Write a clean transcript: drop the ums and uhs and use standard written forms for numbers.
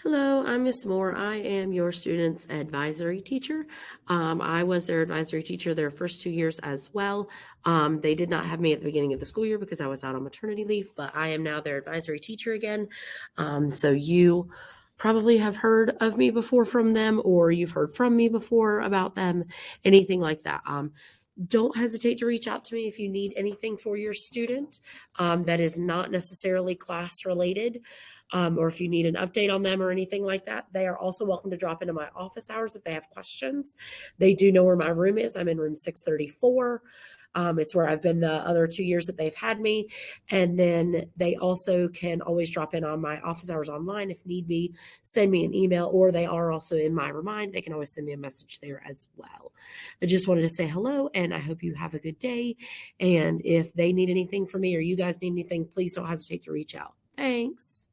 Hello, I'm Miss Moore. I am your student's advisory teacher. I was their advisory teacher their first 2 years as well. They did not have me at the beginning of the school year because I was out on maternity leave, but I am now their advisory teacher again. So you probably have heard of me before from them, or you've heard from me before about them, anything like that. Don't hesitate to reach out to me if you need anything for your student that is not necessarily class related, or if you need an update on them or anything like that. They are also welcome to drop into my office hours if they have questions. They do know where my room is. I'm in room 634. It's where I've been the other 2 years that they've had me. And then they also can always drop in on my office hours online if need be, send me an email, or they are also in my Remind. They can always send me a message there as well. I just wanted to say hello and I hope you have a good day. And if they need anything from me or you guys need anything, please don't hesitate to reach out. Thanks.